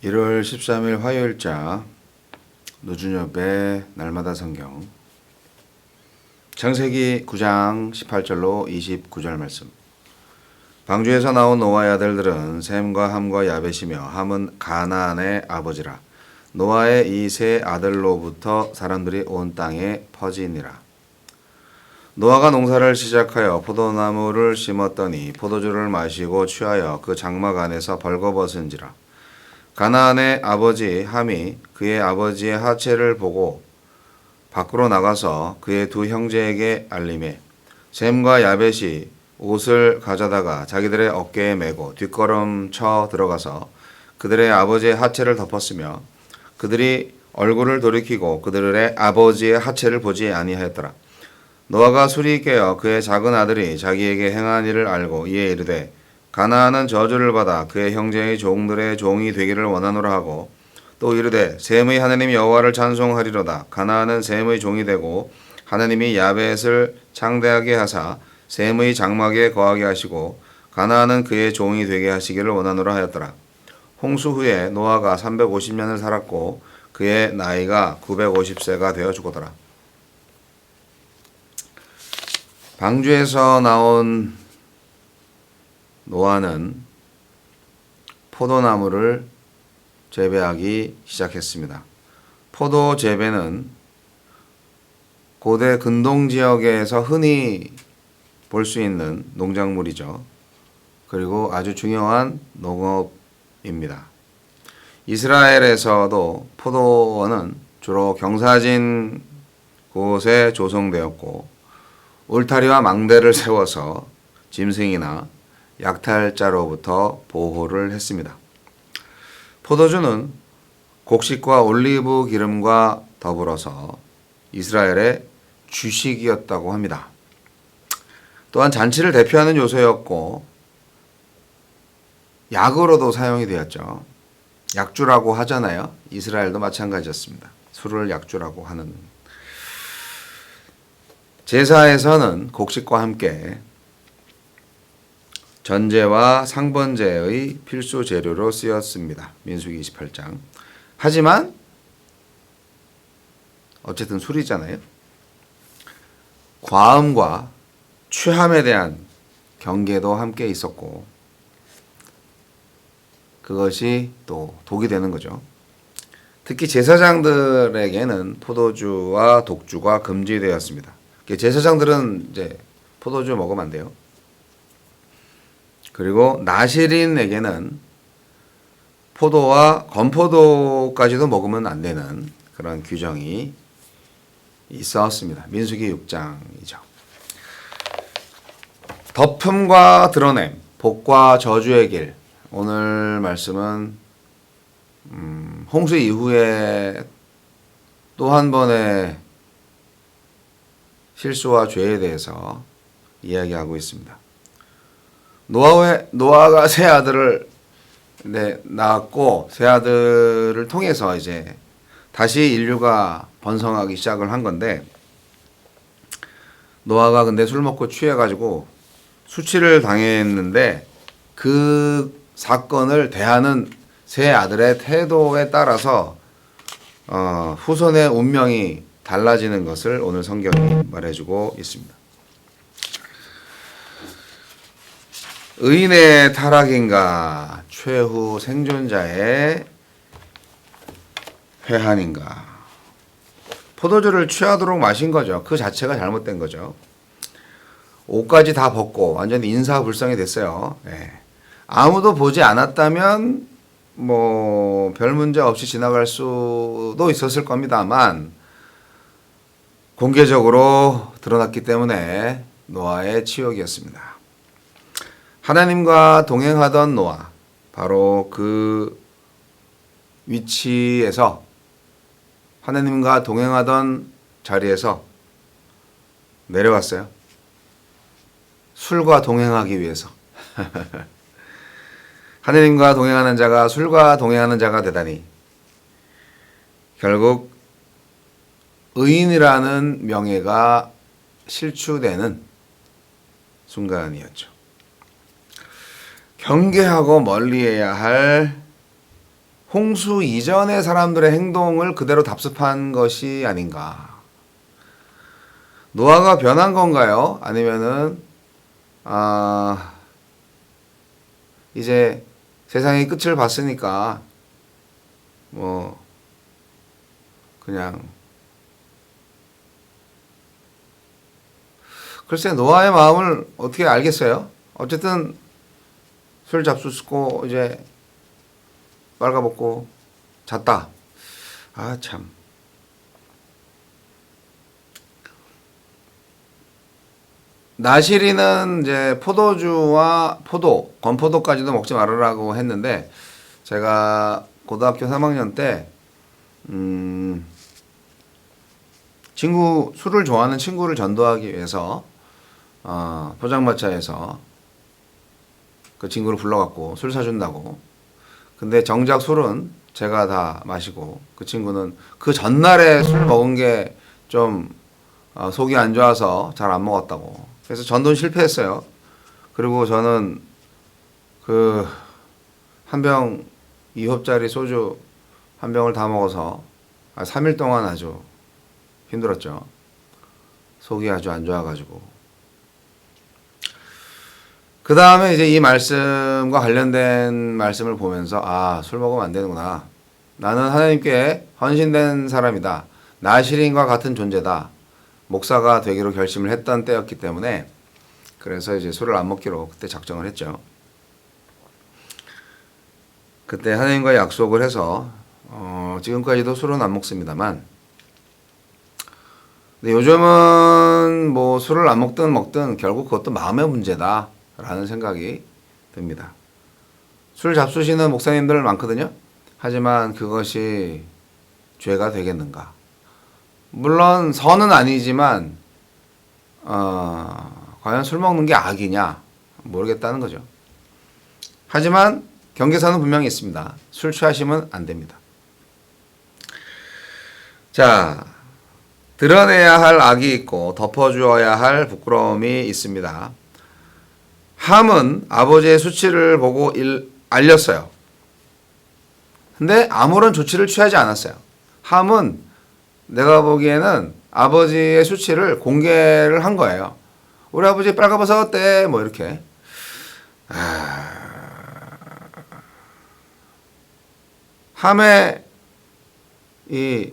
1월 13일 화요일자 노준엽의 날마다 성경 창세기 9장 18절로 29절 말씀. 방주에서 나온 노아의 아들들은 셈과 함과 야벳이며 함은 가나안의 아버지라. 노아의 이 세 아들로부터 사람들이 온 땅에 퍼지니라. 노아가 농사를 시작하여 포도나무를 심었더니 포도주를 마시고 취하여 그 장막 안에서 벌거벗은지라. 가나안의 아버지 함이 그의 아버지의 하체를 보고 밖으로 나가서 그의 두 형제에게 알림해 셈과 야벳이 옷을 가져다가 자기들의 어깨에 메고 뒷걸음쳐 들어가서 그들의 아버지의 하체를 덮었으며 그들이 얼굴을 돌이키고 그들의 아버지의 하체를 보지 아니하였더라. 노아가 술이 깨어 그의 작은 아들이 자기에게 행한 일을 알고 이에 이르되 가나안은 저주를 받아 그의 형제의 종들의 종이 되기를 원하노라 하고 또 이르되 셈의 하나님 여호와를 찬송하리로다. 가나안은 셈의 종이 되고 하나님이 야벳을 창대하게 하사 셈의 장막에 거하게 하시고 가나안은 그의 종이 되게 하시기를 원하노라 하였더라. 홍수 후에 노아가 350년을 살았고 그의 나이가 950세가 되어 죽었더라. 방주에서 나온 노아는 포도나무를 재배하기 시작했습니다. 포도 재배는 고대 근동 지역에서 흔히 볼 수 있는 농작물이죠. 그리고 아주 중요한 농업입니다. 이스라엘에서도 포도원은 주로 경사진 곳에 조성되었고 울타리와 망대를 세워서 짐승이나 약탈자로부터 보호를 했습니다. 포도주는 곡식과 올리브 기름과 더불어서 이스라엘의 주식이었다고 합니다. 또한 잔치를 대표하는 요소였고 약으로도 사용이 되었죠. 약주라고 하잖아요. 이스라엘도 마찬가지였습니다. 술을 약주라고 하는. 제사에서는 곡식과 함께 전제와 상번제의 필수 재료로 쓰였습니다. 민수기 28장. 하지만 어쨌든 술이잖아요. 과음과 취함에 대한 경계도 함께 있었고 그것이 또 독이 되는 거죠. 특히 제사장들에게는 포도주와 독주가 금지되었습니다. 제사장들은 이제 포도주 먹으면 안 돼요. 그리고 나시린에게는 포도와 건포도까지도 먹으면 안 되는 그런 규정이 있었습니다. 민수기 6장이죠. 덮음과 드러냄, 복과 저주의 길. 오늘 말씀은 홍수 이후에 또 한 번의 실수와 죄에 대해서 이야기하고 있습니다. 노아가 세 아들을 낳았고 세 아들을 통해서 이제 다시 인류가 번성하기 시작을 한 건데 노아가 근데 술 먹고 취해가지고 수치를 당했는데 그 사건을 대하는 세 아들의 태도에 따라서 후손의 운명이 달라지는 것을 오늘 성경이 말해주고 있습니다. 의인의 타락인가 최후 생존자의 회한인가. 포도주를 취하도록 마신 거죠. 그 자체가 잘못된 거죠. 옷까지 다 벗고 완전히 인사불성이 됐어요. 네. 아무도 보지 않았다면 뭐 별 문제 없이 지나갈 수도 있었을 겁니다만 공개적으로 드러났기 때문에 노아의 치욕이었습니다. 하나님과 동행하던 노아, 바로 그 위치에서 하나님과 동행하던 자리에서 내려왔어요. 술과 동행하기 위해서. 하나님과 동행하는 자가 술과 동행하는 자가 되다니 결국 의인이라는 명예가 실추되는 순간이었죠. 경계하고 멀리해야 할 홍수 이전의 사람들의 행동을 그대로 답습한 것이 아닌가. 노아가 변한 건가요? 아니면은 이제 세상의 끝을 봤으니까 뭐 그냥 글쎄 노아의 마음을 어떻게 알겠어요? 어쨌든 술 잡수고 이제 빨가벗고 잤다. 아 참. 나시리는 이제 포도주와 건포도까지도 먹지 말으라고 했는데 제가 고등학교 3학년 때 술을 좋아하는 친구를 전도하기 위해서 포장마차에서 그 친구를 불러갖고 술 사준다고. 근데 정작 술은 제가 다 마시고 그 친구는 그 전날에 술 먹은 게 좀 속이 안 좋아서 잘 안 먹었다고. 그래서 전도는 실패했어요. 그리고 저는 그 한 병 2홉짜리 소주 한 병을 다 먹어서 3일 동안 아주 힘들었죠. 속이 아주 안 좋아가지고. 그 다음에 이제 이 말씀과 관련된 말씀을 보면서 술 먹으면 안 되는구나. 나는 하나님께 헌신된 사람이다. 나시린과 같은 존재다. 목사가 되기로 결심을 했던 때였기 때문에 그래서 이제 술을 안 먹기로 그때 작정을 했죠. 그때 하나님과 약속을 해서 지금까지도 술은 안 먹습니다만 근데 요즘은 뭐 술을 안 먹든 결국 그것도 마음의 문제다라는 생각이 듭니다. 술 잡수시는 목사님들 많거든요. 하지만 그것이 죄가 되겠는가? 물론 선은 아니지만 과연 술 먹는 게 악이냐 모르겠다는 거죠. 하지만 경계선은 분명히 있습니다. 술 취하시면 안 됩니다. 자, 드러내야 할 악이 있고 덮어주어야 할 부끄러움이 있습니다. 함은 아버지의 수치를 보고 알렸어요. 근데 아무런 조치를 취하지 않았어요. 함은 내가 보기에는 아버지의 수치를 공개를 한 거예요. 우리 아버지 빨가벗었대 뭐 이렇게. 함의 이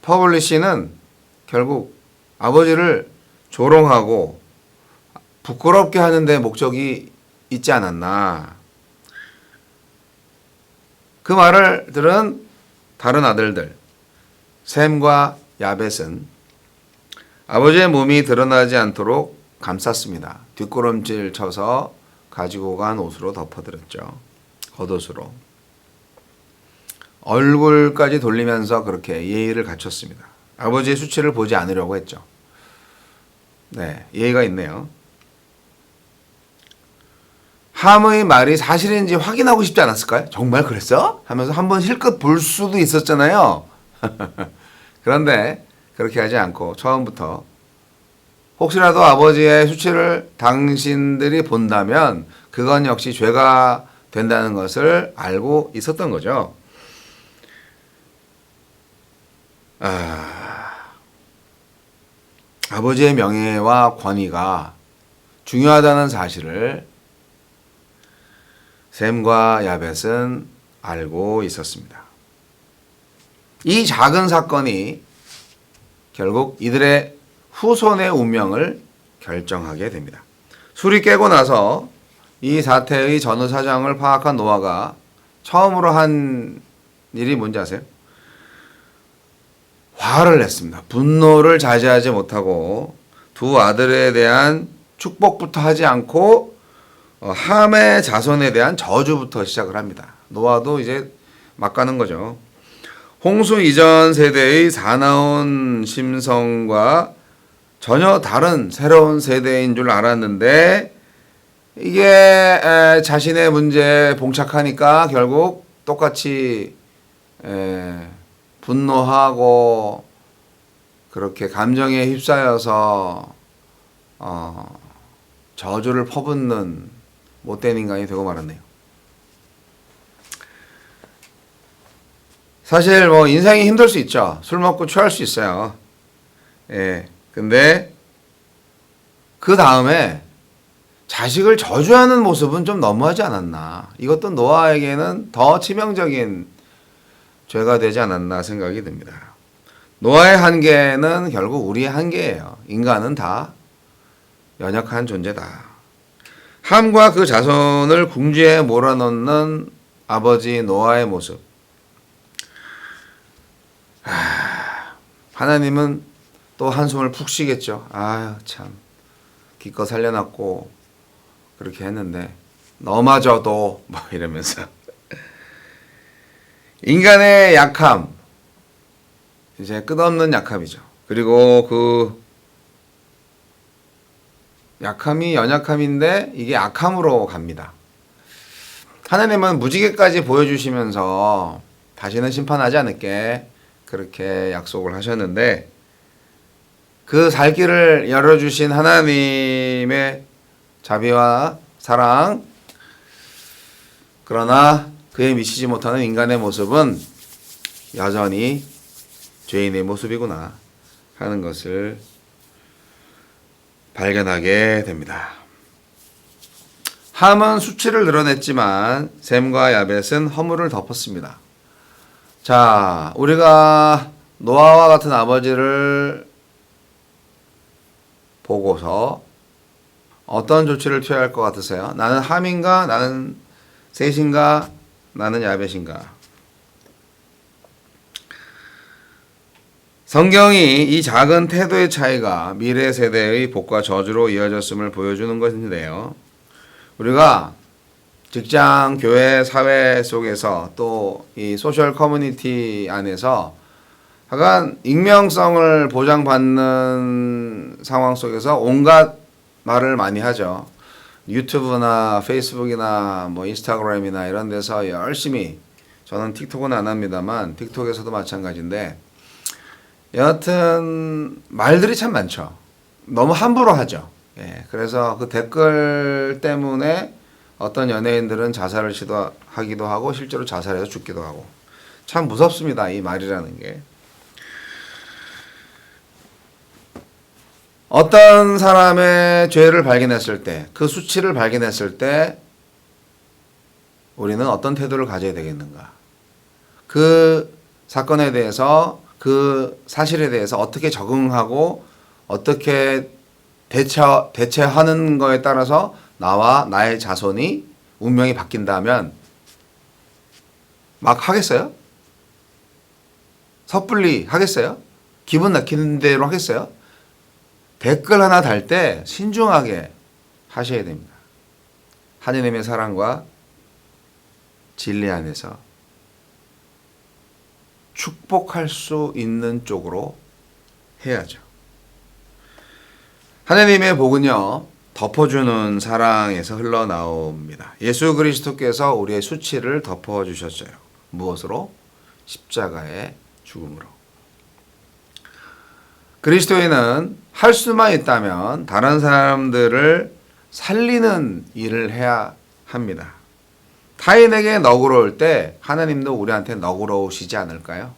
퍼블리시는 결국 아버지를 조롱하고 부끄럽게 하는 데 목적이 있지 않았나. 그 말을 들은 다른 아들들 셈과 야벳은 아버지의 몸이 드러나지 않도록 감쌌습니다. 뒷걸음질 쳐서 가지고 간 옷으로 덮어드렸죠. 겉옷으로. 얼굴까지 돌리면서 그렇게 예의를 갖췄습니다. 아버지의 수치를 보지 않으려고 했죠. 네, 예의가 있네요. 함의 말이 사실인지 확인하고 싶지 않았을까요? 정말 그랬어? 하면서 한번 실컷 볼 수도 있었잖아요. 그런데 그렇게 하지 않고 처음부터 혹시라도 아버지의 수치를 당신들이 본다면 그건 역시 죄가 된다는 것을 알고 있었던 거죠. 아버지의 명예와 권위가 중요하다는 사실을 셈과 야벳은 알고 있었습니다. 이 작은 사건이 결국 이들의 후손의 운명을 결정하게 됩니다. 술이 깨고 나서 이 사태의 전후 사정을 파악한 노아가 처음으로 한 일이 뭔지 아세요? 화를 냈습니다. 분노를 자제하지 못하고 두 아들에 대한 축복부터 하지 않고 함의 자손에 대한 저주부터 시작을 합니다. 노아도 이제 막 가는 거죠. 홍수 이전 세대의 사나운 심성과 전혀 다른 새로운 세대인 줄 알았는데 이게 자신의 문제에 봉착하니까 결국 똑같이 분노하고 그렇게 감정에 휩싸여서 저주를 퍼붓는 못된 인간이 되고 말았네요. 사실 뭐 인생이 힘들 수 있죠. 술 먹고 취할 수 있어요. 예. 근데 그 다음에 자식을 저주하는 모습은 좀 너무하지 않았나. 이것도 노아에게는 더 치명적인 죄가 되지 않았나 생각이 듭니다. 노아의 한계는 결국 우리의 한계예요. 인간은 다 연약한 존재다. 함과 그 자손을 궁지에 몰아넣는 아버지 노아의 모습. 하나님은 또 한숨을 푹 쉬겠죠. 아유 참 기껏 살려놨고 그렇게 했는데 너마저도 뭐 이러면서 인간의 약함 이제 끝없는 약함이죠. 그리고 그 약함이 연약함인데 이게 악함으로 갑니다. 하나님은 무지개까지 보여주시면서 다시는 심판하지 않을게 그렇게 약속을 하셨는데 그 살 길을 열어주신 하나님의 자비와 사랑 그러나 그에 미치지 못하는 인간의 모습은 여전히 죄인의 모습이구나 하는 것을 발견하게 됩니다. 함은 수치를 드러냈지만 셈과 야벳은 허물을 덮었습니다. 자, 우리가 노아와 같은 아버지를 보고서 어떤 조치를 취할 것 같으세요? 나는 함인가? 나는 셋인가? 나는 야벳인가? 성경이 이 작은 태도의 차이가 미래 세대의 복과 저주로 이어졌음을 보여주는 것인데요. 우리가 직장, 교회, 사회 속에서 또 이 소셜 커뮤니티 안에서 하여간 익명성을 보장받는 상황 속에서 온갖 말을 많이 하죠. 유튜브나 페이스북이나 뭐 인스타그램이나 이런 데서 열심히 저는 틱톡은 안 합니다만 틱톡에서도 마찬가지인데 여하튼 말들이 참 많죠. 너무 함부로 하죠. 예, 그래서 그 댓글 때문에 어떤 연예인들은 자살을 시도하기도 하고 실제로 자살해서 죽기도 하고 참 무섭습니다. 이 말이라는 게. 어떤 사람의 죄를 발견했을 때, 그 수치를 발견했을 때 우리는 어떤 태도를 가져야 되겠는가? 그 사건에 대해서 그 사실에 대해서 어떻게 적응하고 어떻게 대처하는 거에 따라서 나와 나의 자손이 운명이 바뀐다면 막 하겠어요? 섣불리 하겠어요? 기분 나키는 대로 하겠어요? 댓글 하나 달 때 신중하게 하셔야 됩니다. 하느님의 사랑과 진리 안에서 축복할 수 있는 쪽으로 해야죠. 하느님의 복은요, 덮어주는 사랑에서 흘러나옵니다. 예수 그리스도께서 우리의 수치를 덮어주셨어요. 무엇으로? 십자가의 죽음으로. 그리스도인은 할 수만 있다면 다른 사람들을 살리는 일을 해야 합니다. 타인에게 너그러울 때 하나님도 우리한테 너그러우시지 않을까요?